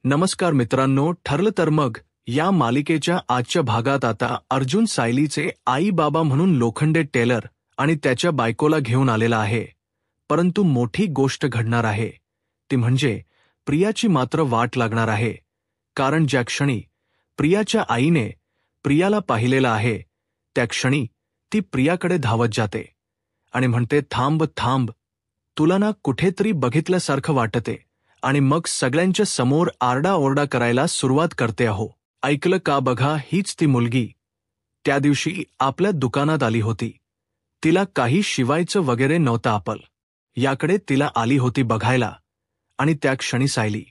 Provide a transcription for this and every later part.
नमस्कार मित्रांनो, ठरलं तर मग या मालिकेच्या आजच्या भागात आता अर्जुन सायलीचे आई बाबा म्हणून लोखंडे टेलर आणि त्याच्या बायकोला घेऊन आलेला आहे. परंतु मोठी गोष्ट घडणार आहे ती म्हणजे प्रियाची मात्र वाट लागणार आहे. कारण ज्या क्षणी प्रियाच्या आईने प्रियाला पाहिलेलं आहे त्या क्षणी ती प्रियाकडे धावत जाते आणि म्हणते, थांब थांब, तुला ना कुठेतरी बघितल्यासारखं वाटते. आणि मग सगळ्यांच्या समोर आरडाओरडा करायला सुरुवात करते. अहो, ऐकलं का, बघा, हीच ती मुलगी त्या दिवशी आपल्या दुकानात आली होती. तिला काही शिवायचं वगैरे नव्हतं, आपल याकडे तिला आली होती बघायला. आणि त्या क्षणी सायली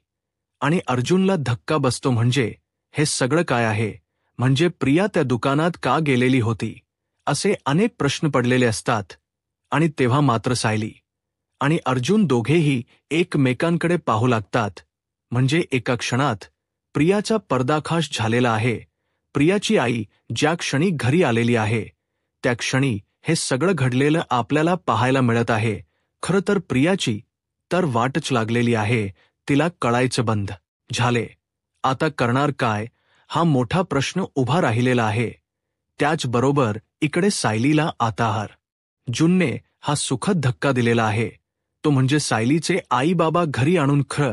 आणि अर्जुनला धक्का बसतो. म्हणजे हे सगळं काय आहे? म्हणजे प्रिया त्या दुकानात का गेलेली होती? असे अनेक प्रश्न पडलेले असतात. आणि तेव्हा मात्र सायली आणि अर्जुन दोघेही एकमेकांकडे पाहू लागतात. म्हणजे एका क्षणात प्रियाचा पर्दाफाश झालेला आहे. प्रियाची आई ज्या क्षणी घरी आलेली आहे त्या क्षणी हे सगळं घडलेलं आपल्याला पाहायला मिळत आहे. खरं तर प्रियाची तर वाटच लागलेली आहे. तिला कळायचं बंद झाले. आता करणार काय, हा मोठा प्रश्न उभा राहिलेला आहे. त्याचबरोबर इकडे सायलीला आता अर्जुनने हा सुखद धक्का दिलेला आहे. तो म्हणजे सायलीचे आई बाबा घरी आणून खरं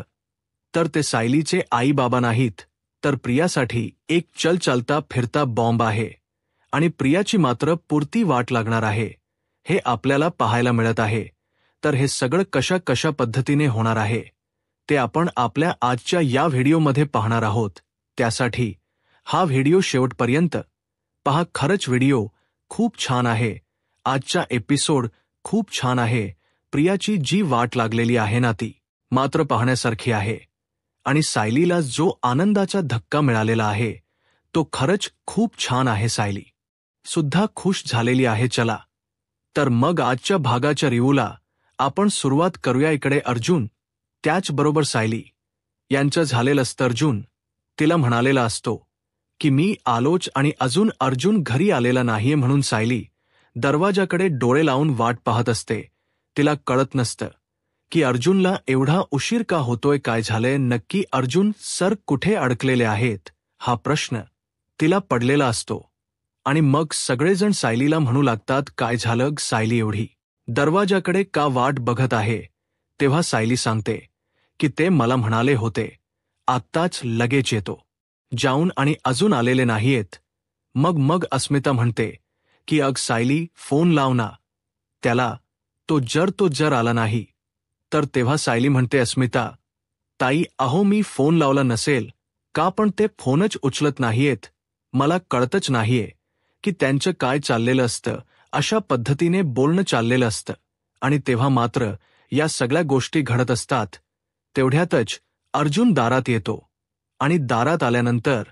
तर ते सायलीचे आई बाबा नाहीत, तर प्रियासाठी एक चालता फिरता बॉम्ब आहे. आणि प्रियाची मात्र पुरती वाट लागणार आहे हे आपल्याला पाहायला मिळत आहे. तर हे सगळं कशा पद्धतीने होणार आहे ते आपण आपल्या आजच्या या व्हिडिओमध्ये पाहणार आहोत. त्यासाठी हा व्हिडिओ शेवटपर्यंत पहा. खरंच व्हिडिओ खूप छान आहे. आजचा एपिसोड खूप छान आहे. प्रियाची जी वाट लागलेली आहे ना ती मात्र पाहण्यासारखी आहे. आणि सायलीला जो आनंदाचा धक्का मिळालेला आहे तो खरंच खूप छान आहे. सायली सुद्धा खुश झालेली आहे. चला तर मग आजच्या भागाच्या रिव्ह्यूला आपण सुरुवात करूया. इकडे अर्जुन त्याचबरोबर सायली यांचं झालेलं असतं. अर्जुन तिला म्हणालेला असतो की मी आलोच आणि अजून अर्जुन घरी आलेला नाहीये म्हणून सायली दरवाजाकडे डोळे लावून वाट पाहत असते. तिला कळत नसतं की अर्जुनला एवढा उशीर का होतोय, काय झालंय नक्की, अर्जुन सर कुठे अडकलेले आहेत हा प्रश्न तिला पडलेला असतो. आणि मग सगळेजण सायलीला म्हणू लागतात, काय झालं सायली एवढी दरवाजाकडे का वाट बघत आहे? तेव्हा सायली सांगते की ते मला म्हणाले होते आत्ताच लगेच येतो जाऊन आणि अजून आलेले नाहीयेत. मग अस्मिता म्हणते की अग सायली फोन लाव ना त्याला, तो जर आला नाही तर. तेव्हा सायली म्हणते, अस्मिता ताई, अहो मी फोन लावला नसेल का, पण ते फोनच उचलत नाहीयेत. मला कळतच नाहीये की त्यांचं काय चाललेलं असतं. अशा पद्धतीने बोलणं चाललेलं असतं. आणि तेव्हा मात्र या सगळ्या गोष्टी घडत असतात. तेवढ्यातच अर्जुन दारात येतो. आणि दारात आल्यानंतर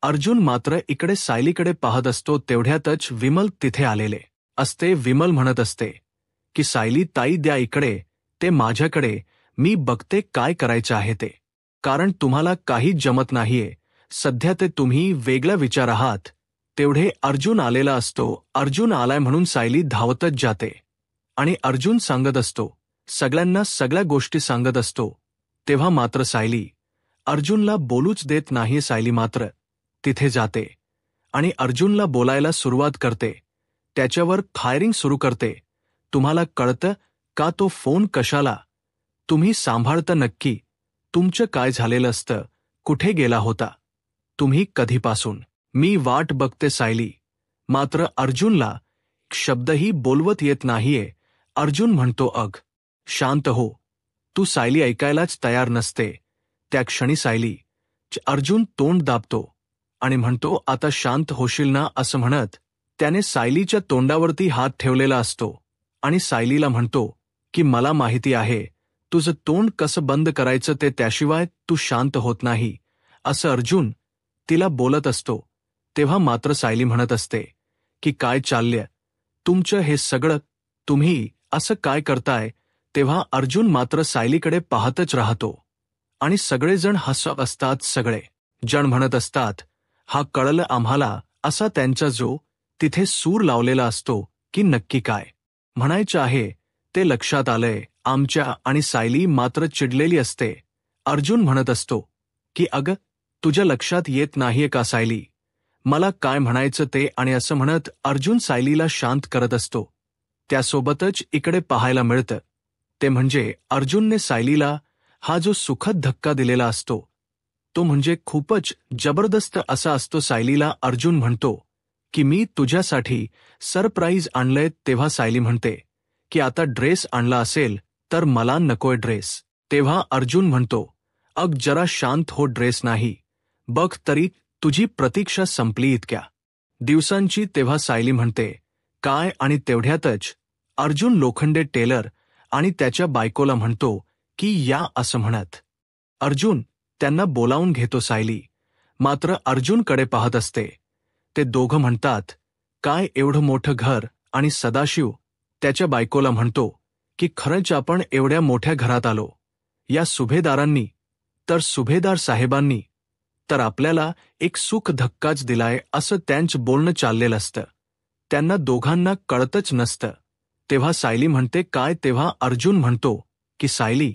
अर्जुन मात्र इकडे सायलीकडे पाहत असतो. तेवढ्यातच विमल तिथे आलेले असते. विमल म्हणत असते की सायली ताई द्या इकडे ते माझ्याकडे, मी बघते काय करायचं आहे ते. कारण तुम्हाला काही जमत नाहीये सध्या, ते तुम्ही वेगळा विचार आहात. तेवढे अर्जुन आलेला असतो. अर्जुन आलाय म्हणून सायली धावतच जाते आणि अर्जुन सांगत असतो सगळ्यांना, सगळ्या गोष्टी सांगत असतो. तेव्हा मात्र सायली अर्जुनला बोलूच देत नाही. सायली मात्र तिथे जाते आणि अर्जुनला बोलायला सुरुवात करते. त्याच्यावर फायरिंग सुरू करते. तुम्हाला कळतं का तो फोन कशाला? तुम्ही सांभाळता नक्की? तुमचं काय झालेलं असतं? कुठे गेला होता तुम्ही कधीपासून? मी वाट बघते. सायली मात्र अर्जुनला शब्दही बोलवत येत नाहीये. अर्जुन म्हणतो, अग शांत हो तू. सायली ऐकायलाच तयार नसते. त्या क्षणी सायली अर्जुन तोंड दाबतो आणि म्हणतो, आता शांत होशील ना, असं म्हणत त्याने सायलीच्या तोंडावरती हात ठेवलेला असतो. आणि सायलीला म्हणतो की मला माहिती आहे तुझं तोंड कसं बंद करायचं ते, त्याशिवाय तू शांत होत नाही, असं अर्जुन तिला बोलत असतो. तेव्हा मात्र सायली म्हणत असते की काय चाललंय तुमचं हे सगळं, तुम्ही असं काय करताय? तेव्हा अर्जुन मात्र सायलीकडे पाहतच राहतो. आणि सगळेजण हसत असतात. सगळे जण म्हणत असतात, हा कळलं आम्हाला, असा त्यांचा जो तिथे सूर लावलेला असतो की नक्की काय म्हणायचं आहे ते लक्षात आलंय आमच्या. आणि सायली मात्र चिडलेली असते. अर्जुन म्हणत असतो की अगं, तुझ्या लक्षात येत नाहीये का सायली, मला काय म्हणायचं ते, आणि असं म्हणत अर्जुन सायलीला शांत करत असतो. त्यासोबतच इकडे पाहायला मिळतं ते म्हणजे अर्जुनने सायलीला हा जो सुखद धक्का दिलेला असतो तो म्हणजे खूपच जबरदस्त असा असतो. सायलीला अर्जुन म्हणतो की मी तुझ्यासाठी सरप्राईज आणलंय, तेव्हा सायली म्हणते की आता ड्रेस आणला असेल तर मला नकोय ड्रेस. तेव्हा अर्जुन म्हणतो, अग जरा शांत हो, ड्रेस नाही, बघ तरी तुझी प्रतीक्षा संपली इतक्या दिवसांची. तेव्हा सायली म्हणते काय, आणि तेवढ्यातच अर्जुन लोखंडे टेलर आणि त्याच्या बायकोला म्हणतो की या असं म्हणत अर्जुन त्यांना बोलावून घेतो. सायली मात्र अर्जुनकडे पाहत असते. ते दोघं म्हणतात काय एवढं मोठं घर, आणि सदाशिव त्याच्या बायकोला म्हणतो की खरंच आपण एवढ्या मोठ्या घरात आलो, या सुभेदारांनी तर सुभेदार साहेबांनी तर आपल्याला एक सुख धक्काच दिलाय, असं त्यांचं बोलणं चाललेलं असतं. त्यांना दोघांना कळतच नसतं. तेव्हा सायली म्हणते काय. तेव्हा अर्जुन म्हणतो की सायली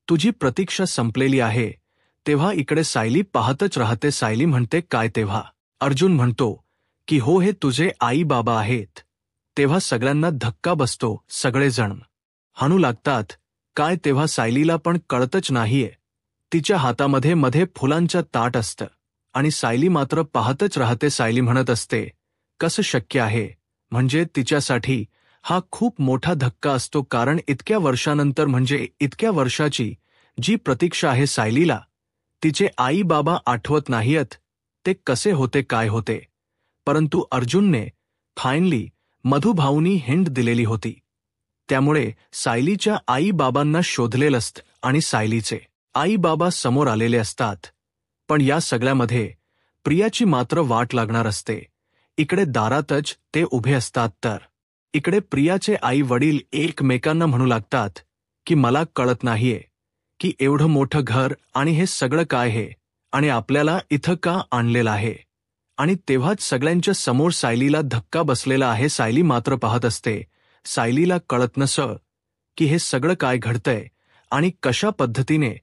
तुझी प्रतीक्षा संपलेली आहे. तेव्हा इकडे सायली पाहतच राहते. सायली म्हणते काय. तेव्हा अर्जुन म्हणतो की हो, हे तुझे आई बाबा आहेत. तेव्हा सगळ्यांना धक्का बसतो, सगळेजण हणू लागतात. काय. तेव्हा सायलीला पण कळतच नाहीये. तिच्या हातामध्ये मध्ये फुलांचं ताट असतं आणि सायली मात्र पाहतच राहते. सायली म्हणत असते कसं शक्य आहे, म्हणजे तिच्यासाठी हा खूप मोठा धक्का असतो, कारण इतक्या वर्षानंतर, म्हणजे इतक्या वर्षाची जी प्रतीक्षा आहे सायलीला, तिचे आई बाबा आठवत नाहीयत. ते कसे होते, काय होते. परंतु अर्जुनने फायनली मधुभाऊनी हिंट दिलेली होती. त्यामुळे सायलीच्या आई बाबांना शोधलेलं असतं आणि सायलीचे आई बाबा समोर आलेले असतात. पण या सगळ्यामध्ये प्रियाची मात्र वाट लागणार असते. इकडे दारातच ते उभे असतात तर इकडे प्रियाचे आई वडील एकमेकांना म्हणू लागतात की मला कळत नाहीये की एवढं मोठं घर आणि हे सगळं काय आहे, आणि आपल्याला इथं का आणलेलं आहे. आणि तेव्हाच सगळ्यांच्या समोर सायलीला धक्का बसलेला आहे. सायली मात्र पाहत असते. सायलीला कळत नसं की हे सगळं काय घडतंय आणि कशा पद्धतीने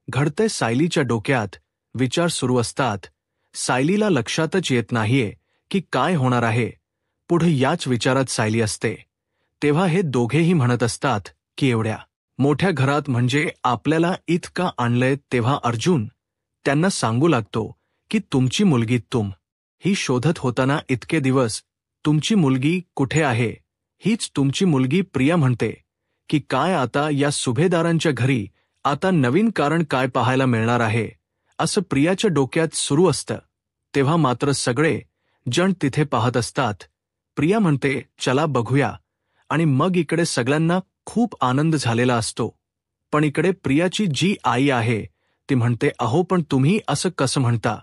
घडतंय. सायलीच्या डोक्यात विचार सुरू असतात. सायलीला लक्षातच येत नाहीये की काय होणार आहे पुढे. याच विचारात सायली असते. तेव्हा हे दोघेही म्हणत असतात की एवढ्या मोठ्या घरात म्हणजे आपल्याला इतका आणलंय. तेव्हा अर्जुन त्यांना सांगू लागतो की तुमची मुलगी ही शोधत होताना इतके दिवस, तुमची मुलगी कुठे आहे. हीच तुमची मुलगी. प्रिया म्हणते की काय आता या सुभेदारांच्या घरी आता नवीन कारण काय पाहायला मिळणार आहे, असं प्रियाच्या डोक्यात सुरू असतं. तेव्हा मात्र सगळे जण तिथे पाहत असतात. प्रिया म्हणते चला बघूया, आणि मग इकडे सगळ्यांना खूप आनंद झालेला असतो. पण इकडे प्रियाची जी आई आहे ती म्हणते अहो, पण तुम्ही असं कसं म्हणता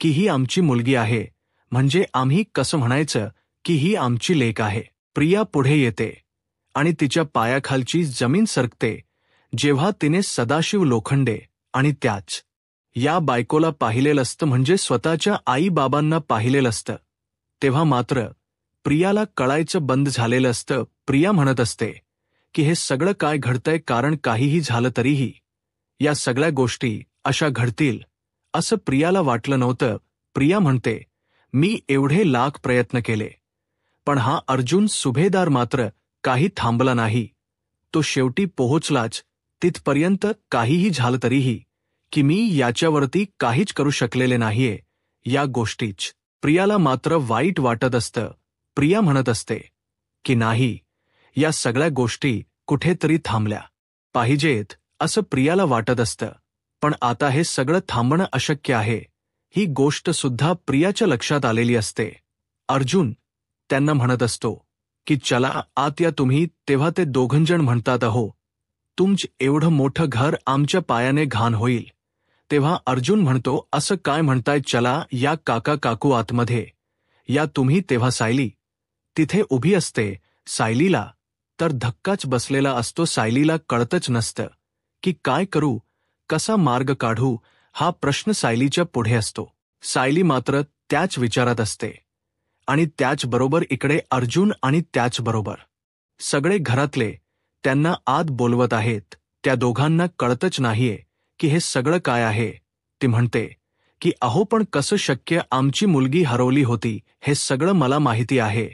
की ही आमची मुलगी आहे, म्हणजे आम्ही कसं म्हणायचं की ही आमची लेक आहे. प्रिया पुढे येते आणि तिच्या पायाखालची जमीन सरकते जेव्हा तिने सदाशिव लोखंडे आणि त्याच या बायकोला पाहिलेलं असतं, म्हणजे स्वतःच्या आई बाबांना पाहिलेलं असतं. तेव्हा मात्र प्रियाला कळायचं बंद झालेलं असतं. प्रिया म्हणत असते की हे सगळं काय घडतंय, कारण काहीही झालं तरीही या सगळ्या गोष्टी अशा घडतील असं प्रियाला वाटलं नव्हतं. प्रिया म्हणते मी एवढे लाख प्रयत्न केले, पण हा अर्जुन सुभेदार मात्र काही थांबला नाही. तो शेवटी पोहोचलाच तिथपर्यंत. काहीही झालं तरीही की मी याच्यावरती काहीच करू शकलेले नाहीये या गोष्टीच. प्रियाला मात्र वाईट वाटत असतं. प्रिया म्हणत असते की नाही, या सगळ्या गोष्टी कुठेतरी थांबल्या पाहिजेत असं प्रियाला वाटत असतं. पण आता हे सगळं थांबणं अशक्य आहे, ही गोष्ट सुद्धा प्रियाच्या लक्षात आलेली असते. अर्जुन त्यांना म्हणत असतो की चला आत या तुम्ही. तेव्हा ते दोघंजण म्हणतात अहो, तुमचं एवढं मोठं घर आमच्या पायाने घाण होईल. तेव्हा अर्जुन म्हणतो असं काय म्हणताय, चला या काका काकू आतमध्ये या तुम्ही. तेव्हा सायली तिथे उभी असते. सायलीला तर धक्काच बसलेला असतो. सायलीला कळतच नसतं की काय करू, कसा मार्ग काढू. हा प्रश्न सायलीच्या पुढे असतो. सायली मात्र त्याच विचारात असते. आणि त्याचबरोबर इकडे अर्जुन आणि त्याचबरोबर सगळे घरातले त्यांना आत बोलवत आहेत. त्या दोघांना कळतच नाहीये की हे सगळं काय आहे. ती म्हणते की अहो पण कसं शक्य, आमची मुलगी हरवली होती, हे सगळं मला माहिती आहे,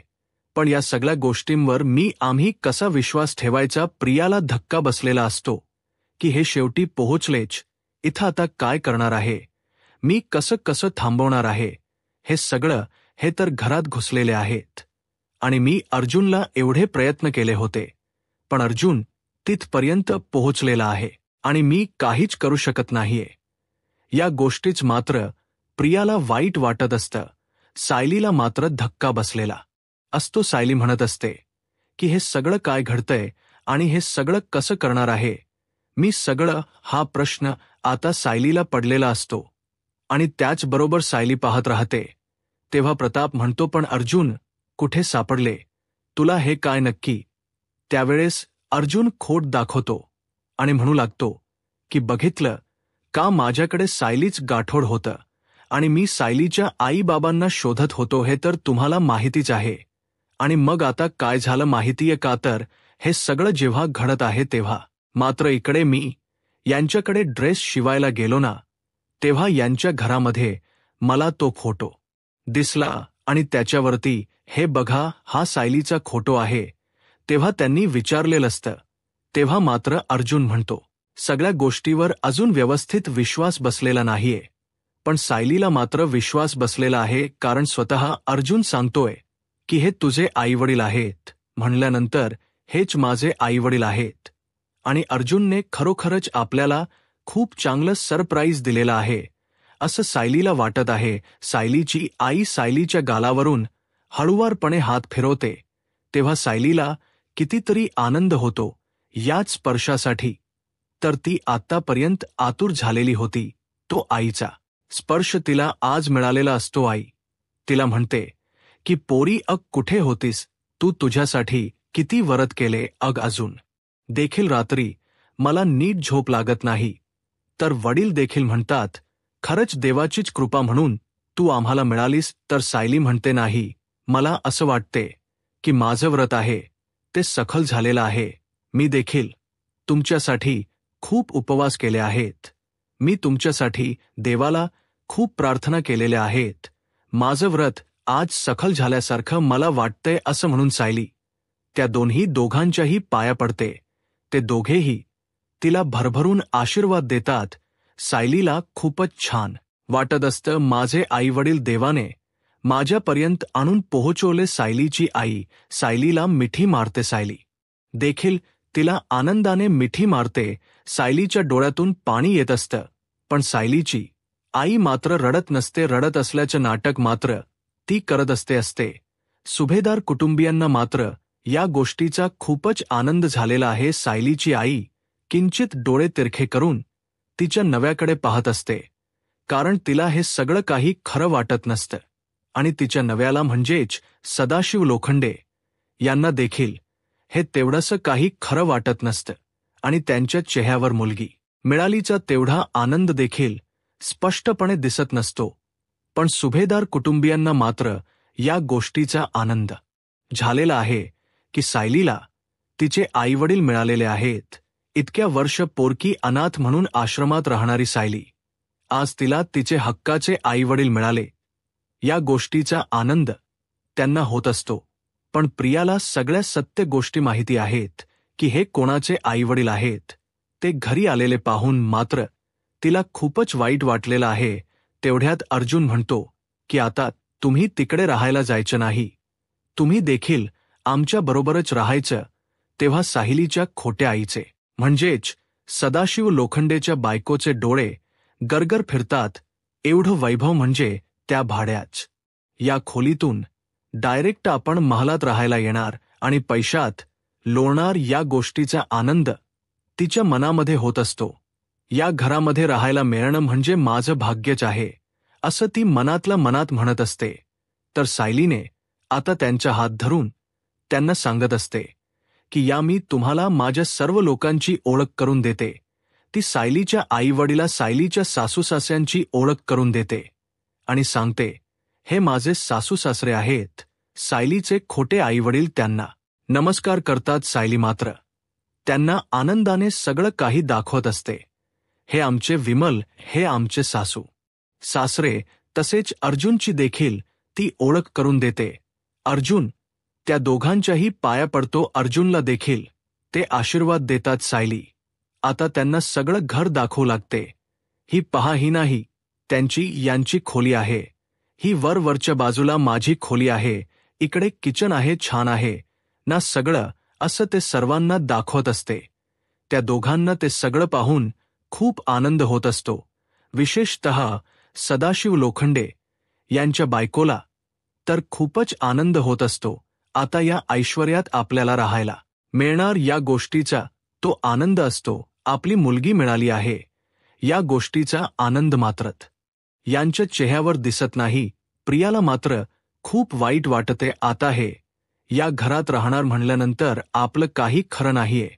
पण या सगळ्या गोष्टींवर आम्ही कसा विश्वास ठेवायचा. प्रियाला धक्का बसलेला असतो की हे शेवटी पोहोचलेच, इथं आता काय करणार आहे, मी कसं कसं थांबवणार आहे, हे सगळं, हे तर घरात घुसलेले आहेत. आणि मी अर्जुनला एवढे प्रयत्न केले होते, पण अर्जुन तिथपर्यंत पोहोचलेला आहे आणि मी काहीच करू शकत नाहीये. या गोष्टीच मात्र प्रियाला वाईट वाटत असतं. सायलीला मात्र धक्का बसलेला असतो. सायली म्हणत असते की हे सगळं काय घडतंय आणि हे सगळं कसं करणार आहे मी सगळं, हा प्रश्न आता सायलीला पडलेला असतो. आणि त्याचबरोबर सायली पाहत राहते. तेव्हा प्रताप म्हणतो, पण अर्जुन कुठे सापडले, तुला हे काय नक्की. त्यावेळेस अर्जुन खोट दाखवतो आणि म्हणू लागतो की बघितलं का, माझ्याकडे सायलीच गाठोड होतं आणि मी सायलीच्या आईबाबांना शोधत होतो, हे तर तुम्हाला माहितीच आहे. आणि मग आता काय झालं माहितीये का, तर हे सगळं जेव्हा घडत आहे तेव्हा मात्र इकडे मी यांच्याकडे ड्रेस शिवायला गेलो ना, तेव्हा यांच्या घरामध्ये मला तो फोटो दिसला आणि त्याच्यावरती हे बघा, हा सायलीचा फोटो आहे. तेव्हा त्यांनी विचारलेलं असतं. तेव्हा मात्र अर्जुन म्हणतो, सगळ्या गोष्टीवर अजून व्यवस्थित विश्वास बसलेला नाहीये, पण सायलीला मात्र विश्वास बसलेला आहे, कारण स्वतः अर्जुन सांगतोय की हे तुझे आईवडील आहेत. म्हणल्यानंतर हेच माझे आईवडील आहेत. आणि अर्जुनने खरोखरच आपल्याला खूप चांगलं सरप्राईज दिलेलं आहे असं सायलीला वाटत आहे. सायलीची आई सायलीच्या गालावरून हळुवारपणे हात फिरवते, तेव्हा सायलीला कितीतरी आनंद होतो याच स्पर्शासाठी. तर ती आत्तापर्यंत आतुर झालेली होती. तो आईचा स्पर्श तिला आज मिळालेला असतो. आई तिला म्हणते की पोरी, अग कुठे होतीस तू, तुझ्यासाठी किती वरत केले, अग अजून देखील रात्री मला नीट झोप लागत नाही. तर वडील देखील म्हणतात, खरंच देवाचीच कृपा म्हणून तू आम्हाला मिळालीस. तर सायली म्हणते, नाही, मला असं वाटते की माझं व्रत आहे ते सफल झालेलं आहे. मी देखील तुमच्यासाठी खूप उपवास केले आहेत. मी तुमच्यासाठी देवाला खूप प्रार्थना केलेल्या आहेत. माझं व्रत आज सफल झाल्यासारखं मला वाटतंय असं म्हणून सायली त्या दोघांच्याही पाया पडते. ते दोघेही तिला भरभरून आशीर्वाद देतात. सायलीला खूपच छान वाटत असतं. माझे आईवडील देवाने माझ्यापर्यंत आणून पोहोचवले. सायलीची आई सायलीला मिठी मारते. सायली देखील तिला आनंदाने मिठी मारते. सायलीच्या डोळ्यातून पाणी येत असतं, पण सायलीची आई मात्र रडत नसते. रडत असल्याचं नाटक मात्र ती करत असते. सुभेदार कुटुंबियांना मात्र या गोष्टीचा खूपच आनंद झालेला आहे. सायलीची आई किंचित डोळे तिरखे करून तिच्या नव्याकडे पाहत असते, कारण तिला हे सगळं काही खरं वाटत नसतं. आणि तिच्या नव्याला म्हणजेच सदाशिव लोखंडे यांना देखील हे तेवढंसं काही खरं वाटत नसतं. आणि त्यांच्या चेहऱ्यावर मुलगी मिळालीचा तेवढा आनंद देखील स्पष्टपणे दिसत नसतो. पण सुभेदार कुटुंबियांना मात्र या गोष्टीचा आनंद झालेला आहे की सायलीला तिचे आईवडील मिळालेले आहेत. इतक्या वर्ष पोरकी अनाथ म्हणून आश्रमात राहणारी सायली, आज तिला तिचे हक्काचे आईवडील मिळाले. या गोष्टीचा आनंद त्यांना होत असतो. पण प्रियाला सगळ्या सत्य गोष्टी माहिती आहेत की हे कोणाचे आईवडील आहेत. ते घरी आलेले पाहून मात्र तिला खूपच वाईट वाटलेलं आहे. तेवढ्यात अर्जुन म्हणतो की आता तुम्ही तिकडे राहायला जायचं नाही, तुम्ही देखील आमच्या बरोबरच राहायचं. तेव्हा सायलीच्या खोट्या आईचे म्हणजेच सदाशिव लोखंडेच्या बायकोचे डोळे गरगर फिरतात. एवढं वैभव म्हणजे त्या भाड्याच या खोलीतून डायरेक्ट आपण महालात राहायला येणार आणि पैशात लोळणार, या गोष्टीचा आनंद तिच्या मनामध्ये होत असतो. या घरामध्ये राहायला मिळणं म्हणजे माझं भाग्यच आहे असं ती मनातल्या मनात म्हणत असते. तर सायलीने आता त्यांचा हात धरून त्यांना सांगत असते की या मी तुम्हाला माझ्या सर्व लोकांची ओळख करून देते. ती सायलीच्या आईवडिला सायलीच्या सासूसासऱ्यांची ओळख करून देते आणि सांगते, हे माझे सासूसासरे आहेत. सायलीचे खोटे आईवडील त्यांना नमस्कार करतात. सायली मात्र त्यांना आनंदाने सगळं काही दाखवत असते. हे आमचे विमल, हे आमचे सासू सासरे, तसेच अर्जुनची देखील ती ओळख करून देते. अर्जुन, त्या दोघांच्याही पाया पडतो. अर्जुनला देखील ते आशीर्वाद देतात. सायली आता त्यांना सगळं घर दाखवू लागते. ही पहा, ही नाही यांची खोली आहे. ही वरच्या बाजूला माझी खोली आहे. इकडे किचन आहे, छान आहे ना सगळं, असं ते सर्वांना दाखवत असते. त्या दोघांना ते सगळं पाहून खूप आनंद होत असतो. विशेषतः सदाशिव लोखंडे यांच्या बायकोला तर खूपच आनंद होत असतो. आता या ऐश्वर्यात आपल्याला राहायला मिळणार, या गोष्टीचा तो आनंद असतो. आपली मुलगी मिळाली आहे या गोष्टीचा आनंद मात्र यांच्या चेहऱ्यावर दिसत नाही. प्रियाला मात्र खूप वाईट वाटते. आता हे या घरात राहणार म्हणल्यानंतर आपलं काही खरं नाहीये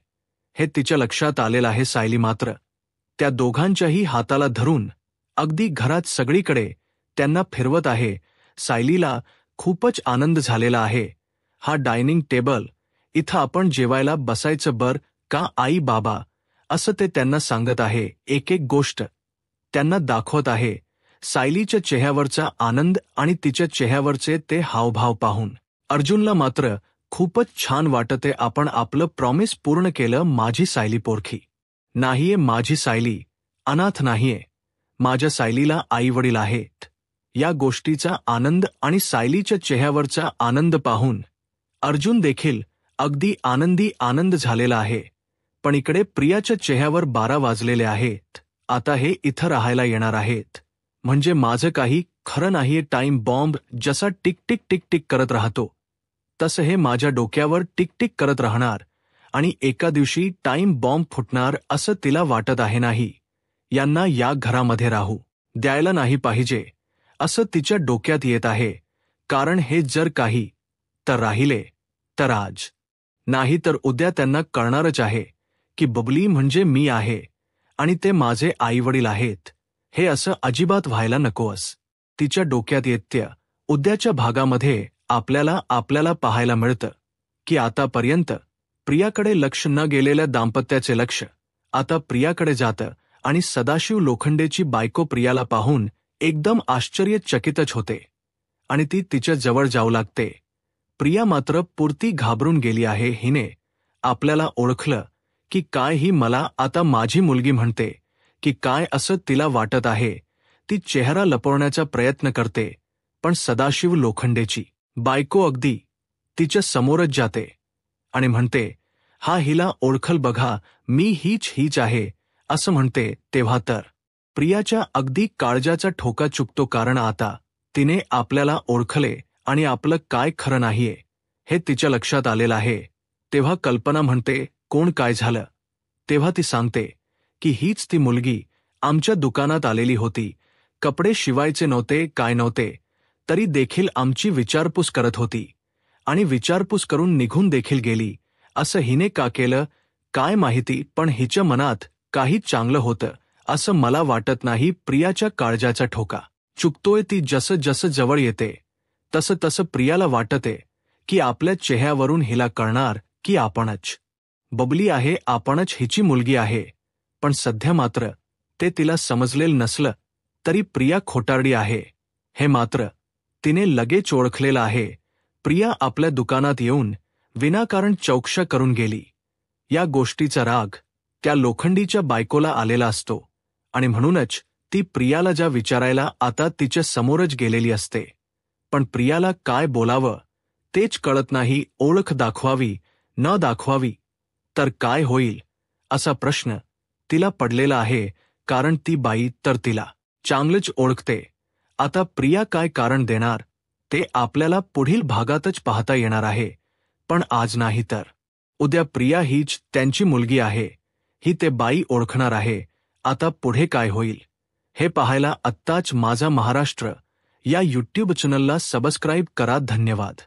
हे तिच्या लक्षात आलेलं आहे. सायली मात्र त्या दोघांच्याही हाताला धरून अगदी घरात सगळीकडे त्यांना फिरवत आहे. सायलीला खूपच आनंद झालेला आहे. हा डायनिंग टेबल, इथं आपण जेवायला बसायचं बर का आई बाबा, असं ते त्यांना सांगत आहे. एक एक गोष्ट त्यांना दाखवत आहे. सायलीच्या चेहऱ्यावरचा आनंद आणि तिच्या चेहऱ्यावरचे ते हावभाव पाहून अर्जुनला मात्र खूपच छान वाटते. आपण आपलं प्रॉमिस पूर्ण केलं. माझी सायली पोरखी नाहीये, माझी सायली अनाथ नाहीये. माझ्या सायलीला आईवडील आहेत. या गोष्टीचा आनंद आणि सायलीच्या चेहऱ्यावरचा आनंद पाहून अर्जुन देखील अगदी आनंद झालेला आहे. पण इकडे प्रियाच्या चेहऱ्यावर 12 वाजलेले आहेत. आता हे इथं राहायला येणार आहेत म्हणजे माझं काही खरं नाहीये. टाइम बॉम्ब जसा टिक टिक टिक टिक करत राहतो तसं हे माझ्या डोक्यावर टिक टिक करत राहणार आणि एका दिवशी टाइम बॉम्ब फुटणार असं तिला वाटत आहे. नाही, यांना या घरामध्ये राहू द्यायला नाही पाहिजे असं तिच्या डोक्यात येत आहे. कारण हे जर काही तर राहिले तर आज नाही तर उद्या त्यांना कळणारच आहे की बबली म्हणजे मी आहे आणि ते माझे आईवडील आहेत. हे असं अजिबात व्हायला नकोस. तिच्या डोक्यात येत्या उद्याच्या भागामध्ये आपल्याला पाहायला मिळतं की आतापर्यंत प्रियाकडे लक्ष न गेलेल्या दाम्पत्याचे लक्ष आता प्रियाकडे जातं आणि सदाशिव लोखंडेची बायको प्रियाला पाहून एकदम आश्चर्यचकितच होते आणि ती तिच्या जवळ जाऊ लागते. प्रिया मात्र पुरती घाबरून गेली आहे. हिने आपल्याला ओळखलं की काय, ही मला आता माझी मुलगी म्हणते की काय असं तिला वाटत आहे. ती चेहरा लपवण्याचा प्रयत्न करते पण सदाशिव लोखंडेची बायको अगदी तिच्या समोरच जाते आणि म्हणते, हा हिला ओळखल बघा, मी हीच आहे असं म्हणते. तेव्हा तर प्रियाच्या अगदी काळजाचा ठोका चुकतो. कारण आता तिने आपल्याला ओळखले आणि आपलं काय खरं नाहीये हे तिच्या लक्षात आलेलं आहे. तेव्हा कल्पना म्हणते, कोण, काय झालं? तेव्हा ती सांगते की हीच ती मुलगी आमच्या दुकानात आलेली होती. कपडे शिवायचे नव्हते, काय नव्हते, तरी देखील आमची विचारपूस करत होती आणि विचारपूस करून निघून देखील गेली. असं हिने का केलं काय माहिती, पण हिच्या मनात काही चांगलं होतं असं मला वाटत नाही. प्रियाच्या काळजाचा ठोका चुकतोय. ती जसं जवळ येते तसं प्रियाला वाटते की आपल्या चेहऱ्यावरून हिला कळणार की आपणच बबली आहे, आपणच हिची मुलगी आहे. पण सध्या मात्र ते तिला समजलेलं नसलं तरी प्रिया खोटारडी आहे हे मात्र तिने लगेच ओळखलेलं आहे. प्रिया आपल्या दुकानात येऊन विनाकारण चौकशा करून गेली. या गोष्टीचा राग त्या लोखंडीच्या बायकोला आलेला असतो आणि म्हणूनच ती प्रियाला ज्या विचारायला आता तिच्या समोरच गेलेली असते. पण प्रियाला काय बोलावं तेच कळत नाही. ओळख दाखवावी न दाखवावी तर काय होईल असा प्रश्न तिला पडलेला आहे. कारण ती बाई तर तिला चांगलंच ओळखते. आता प्रिया काय कारण देणार ते आपल्याला पुढील भागातच पाहता येणार आहे. पण आज नाही तर उद्या प्रिया हीच त्यांची मुलगी आहे ही ते बाई ओळखणार आहे. आता पुढे काय होईल हे पाहायला आत्ताच माझा महाराष्ट्र या यूट्यूब चॅनलला सबस्क्राईब करा. धन्यवाद.